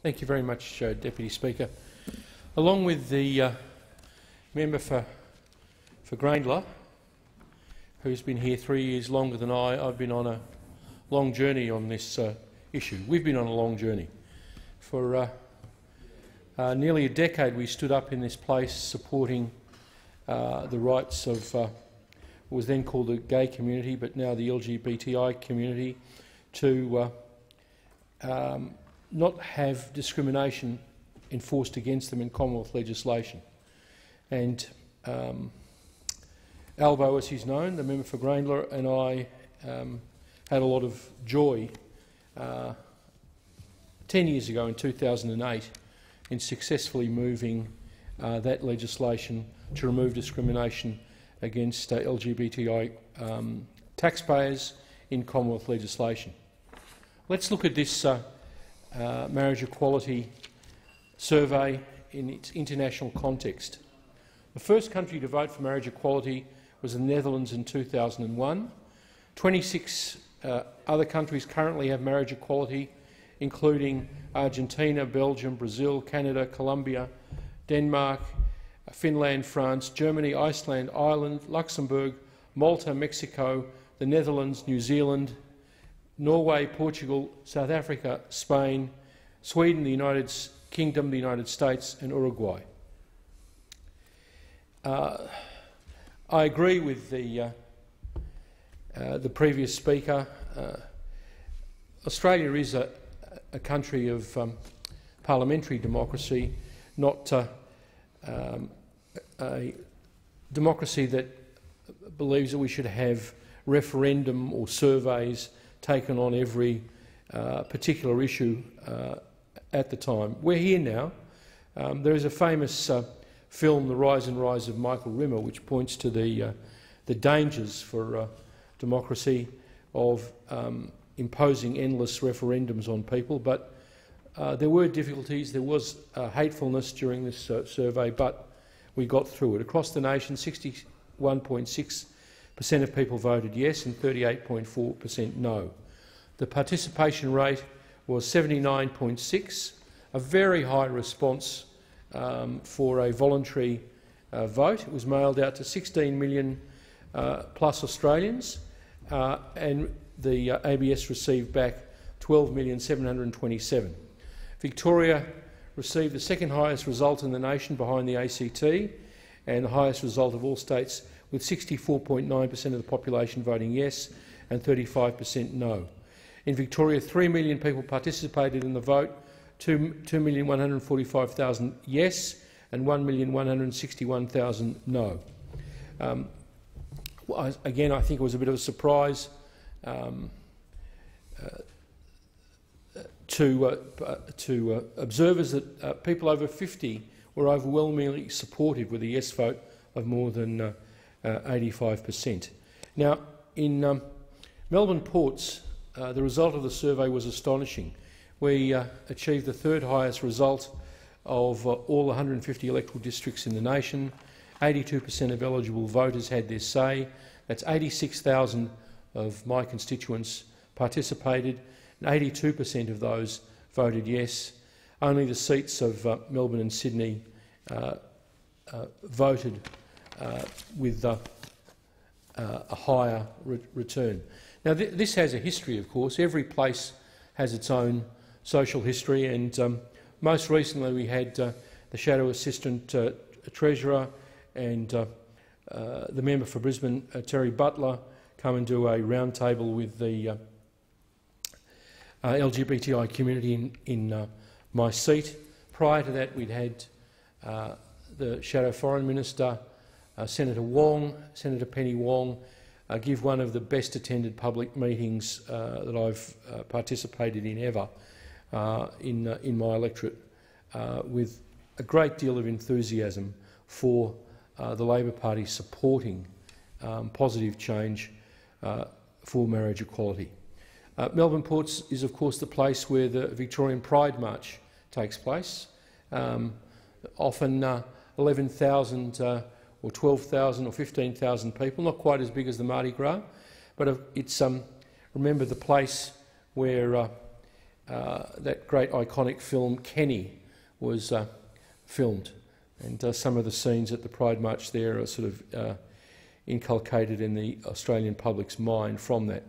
Thank you very much, Deputy Speaker. Along with the member for Grayndler, who's been here 3 years longer than I've been on a long journey on this issue. We've been on a long journey. For nearly a decade we stood up in this place supporting the rights of what was then called the gay community, but now the LGBTI community, to not have discrimination enforced against them in Commonwealth legislation. And Albo, as he's known, the member for Grayndler, and I had a lot of joy 10 years ago in 2008 in successfully moving that legislation to remove discrimination against LGBTI taxpayers in Commonwealth legislation. Let's look at this marriage equality survey in its international context. The first country to vote for marriage equality was the Netherlands in 2001. 26 other countries currently have marriage equality, including Argentina, Belgium, Brazil, Canada, Colombia, Denmark, Finland, France, Germany, Iceland, Ireland, Luxembourg, Malta, Mexico, the Netherlands, New Zealand, Norway, Portugal, South Africa, Spain, Sweden, the United Kingdom, the United States and Uruguay. I agree with the previous speaker. Australia is a country of parliamentary democracy, not a democracy that believes that we should have referendum or surveys taken on every particular issue at the time. We're here now. There is a famous film, The Rise and Rise of Michael Rimmer, which points to the dangers for democracy of imposing endless referendums on people. But there were difficulties. There was hatefulness during this survey, but we got through it. Across the nation, 61.6% of people voted yes and 38.4% no. The participation rate was 79.6%, a very high response for a voluntary vote. It was mailed out to 16 million plus Australians, and the ABS received back 12,727,000. Victoria received the second highest result in the nation behind the ACT and the highest result of all states, with 64.9% of the population voting yes and 35% no. In Victoria, 3 million people participated in the vote, 2,145,000 yes and 1,161,000 no. Again, I think it was a bit of a surprise to observers that people over 50 were overwhelmingly supportive, with a yes vote of more than 85%. Now, in Melbourne ports, the result of the survey was astonishing. We achieved the third highest result of all 150 electoral districts in the nation. 82% of eligible voters had their say. That's 86,000 of my constituents participated, and 82% of those voted yes. Only the seats of Melbourne and Sydney voted with a higher return. Now, this has a history, of course. Every place has its own social history, and most recently we had the Shadow Assistant Treasurer and the member for Brisbane, Terry Butler, come and do a roundtable with the LGBTI community in my seat. Prior to that, we'd had the Shadow Foreign Minister, Senator Penny Wong, give one of the best attended public meetings that I've participated in ever in my electorate, with a great deal of enthusiasm for the Labor Party supporting positive change for marriage equality. Melbourne Ports is, of course, the place where the Victorian Pride March takes place. Often 11,000 or 12,000 or 15,000 people, not quite as big as the Mardi Gras, but it's remember the place where that great iconic film Kenny was filmed, and some of the scenes at the Pride March there are sort of inculcated in the Australian public's mind from that.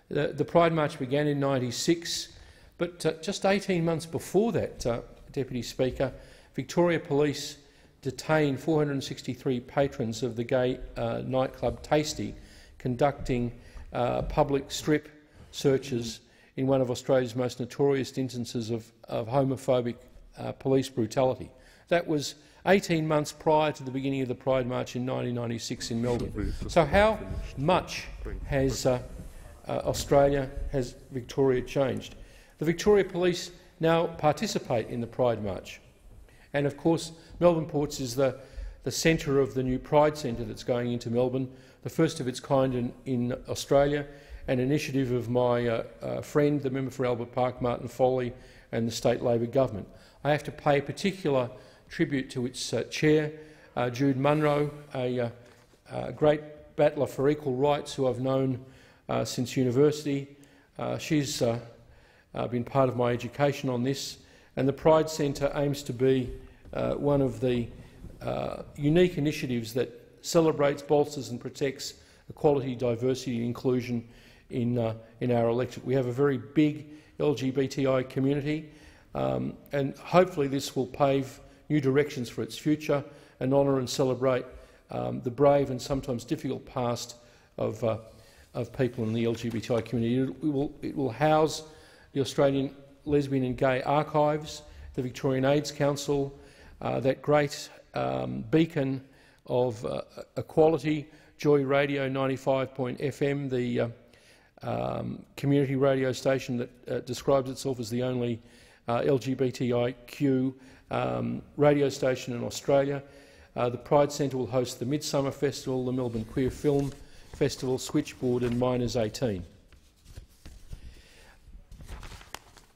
The Pride March began in '96, but just 18 months before that, Deputy Speaker, Victoria Police detained 463 patrons of the gay nightclub Tasty, conducting public strip searches in one of Australia's most notorious instances of homophobic police brutality. That was 18 months prior to the beginning of the Pride March in 1996 in Melbourne. So how much has Victoria changed? The Victoria Police now participate in the Pride March. And of course, Melbourne Ports is the centre of the new Pride Centre that's going into Melbourne, the first of its kind in Australia, an initiative of my friend, the member for Albert Park, Martin Foley, and the State Labor Government. I have to pay particular tribute to its chair, Jude Munro, a great battler for equal rights who I've known since university. She's been part of my education on this, and the Pride Centre aims to be one of the unique initiatives that celebrates, bolsters and protects equality, diversity and inclusion in our electorate. We have a very big LGBTI community, and hopefully this will pave new directions for its future and honour and celebrate the brave and sometimes difficult past of people in the LGBTI community. It will house the Australian Lesbian and Gay Archives, the Victorian AIDS Council, that great beacon of equality, Joy Radio 95.FM, the community radio station that describes itself as the only LGBTIQ radio station in Australia. The Pride Centre will host the Midsummer Festival, the Melbourne Queer Film Festival, Switchboard and Miners 18.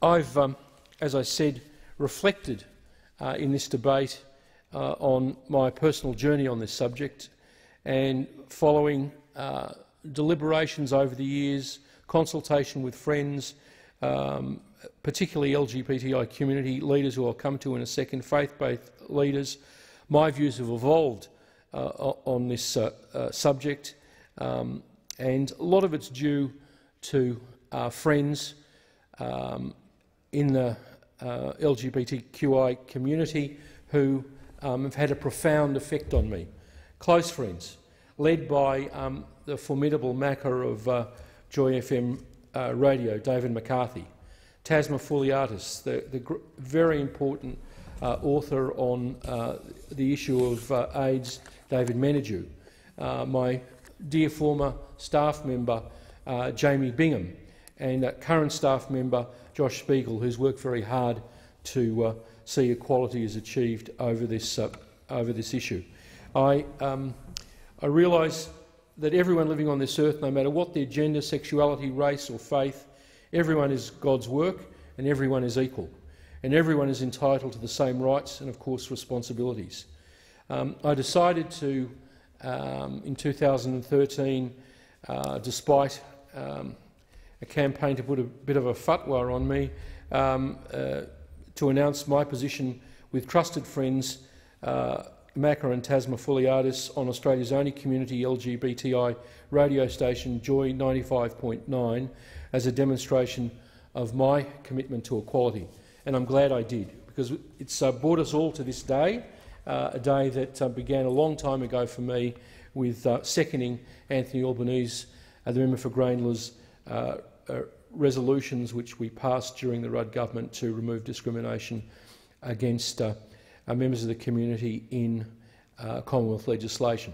I've, as I said, reflected in this debate on my personal journey on this subject, and following deliberations over the years, consultation with friends, particularly LGBTI community leaders who I'll come to in a second, faith-based leaders, my views have evolved on this subject, and a lot of it's due to friends in the LGBTQI community who have had a profound effect on me. Close friends, led by the formidable macker of Joy FM radio, David McCarthy, Tasma Fouliatis, the very important author on the issue of AIDS, David Menadue, my dear former staff member, Jamie Bingham, and current staff member, Josh Spiegel, who's worked very hard to see equality is achieved over this issue. I realise that everyone living on this earth, no matter what their gender, sexuality, race or faith, everyone is God's work and everyone is equal, and everyone is entitled to the same rights and, of course, responsibilities. I decided to, in 2013, despite a campaign to put a bit of a fatwa on me, to announce my position with trusted friends, Macca and Tasma Fouliatis, on Australia's only community LGBTI radio station, Joy 95.9, as a demonstration of my commitment to equality. And I'm glad I did, because it's brought us all to this day, a day that began a long time ago for me with seconding Anthony Albanese, the member for Grainla's resolutions which we passed during the Rudd government to remove discrimination against members of the community in Commonwealth legislation.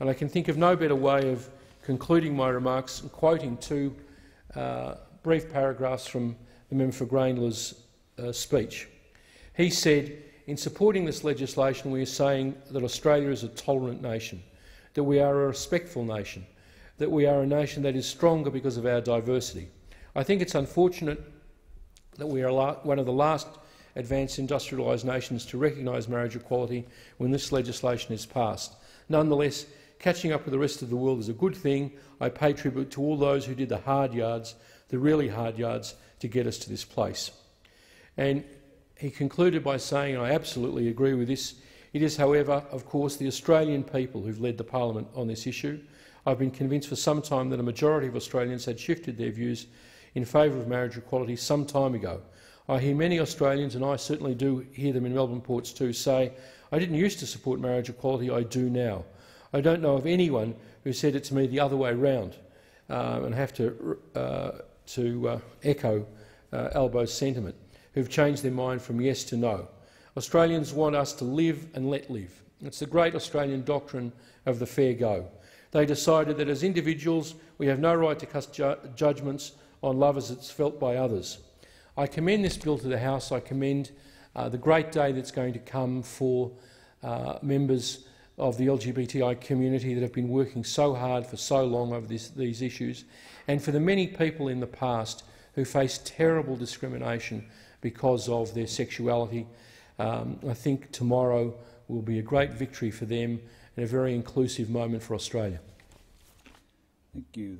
And I can think of no better way of concluding my remarks and quoting two brief paragraphs from the member for Grainla's speech. He said, "In supporting this legislation, we are saying that Australia is a tolerant nation, that we are a respectful nation, that we are a nation that is stronger because of our diversity. I think it's unfortunate that we are one of the last advanced industrialised nations to recognise marriage equality when this legislation is passed. Nonetheless, catching up with the rest of the world is a good thing. I pay tribute to all those who did the hard yards, the really hard yards, to get us to this place." And he concluded by saying, and I absolutely agree with this, it is, however, of course, the Australian people who've led the parliament on this issue. I've been convinced for some time that a majority of Australians had shifted their views in favour of marriage equality some time ago. I hear many Australians, and I certainly do hear them in Melbourne ports too, say, I didn't used to support marriage equality, I do now. I don't know of anyone who said it to me the other way round, and have to echo Albo's sentiment, who've changed their mind from yes to no. Australians want us to live and let live. It's the great Australian doctrine of the fair go. They decided that as individuals we have no right to cast judgments on love as it's felt by others. I commend this bill to the House. I commend the great day that's going to come for members of the LGBTI community that have been working so hard for so long over these issues, and for the many people in the past who faced terrible discrimination because of their sexuality. I think tomorrow will be a great victory for them and a very inclusive moment for Australia. Thank you.